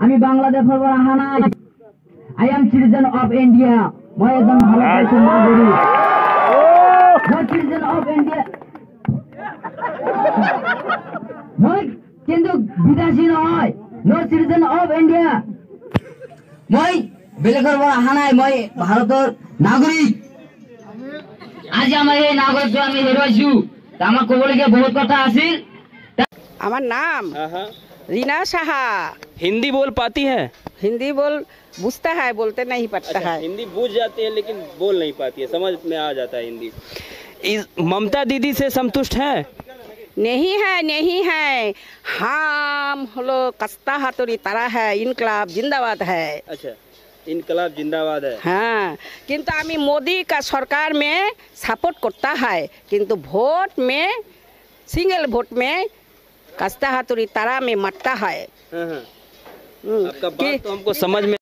আমি বাংলাদেশের বড় হানাই I am citizen of India মই এজন ভালো পাইছেন নাগরিক মই সিটিজেন অফ ইন্ডিয়া মই কিন্তু বিদেশী নয় নো সিটিজেন অফ ইন্ডিয়া মই বেলেগৰ বড় হানাই মই ভাৰতৰ নাগৰিক আজি আমাৰ এই নাগৰিক আমি হেৰুৱাইছো আমাৰ ক'বলগীয়া বহুত কথা আছিল। আমার नाम रीना साहा। हिंदी बोल पाती है? हिंदी बोल बुझता है, बोलते नहीं पड़ता है। हिंदी बूझ जाती है लेकिन बोल नहीं पाती है, समझ में आ जाता है हिंदी। ममता दीदी से संतुष्ट है? नहीं है, नहीं है। हम लोग कस्ता हाथोरी तारा है, इनकलाब जिंदाबाद है। अच्छा, इनकलाब जिंदाबाद है। हाँ, किंतु आमी मोदी का सरकार में सपोर्ट करता है, किंतु वोट में सिंगल वोट में कस्ता हाथोरी तारा में मरता है। आपका बात तो हमको समझ में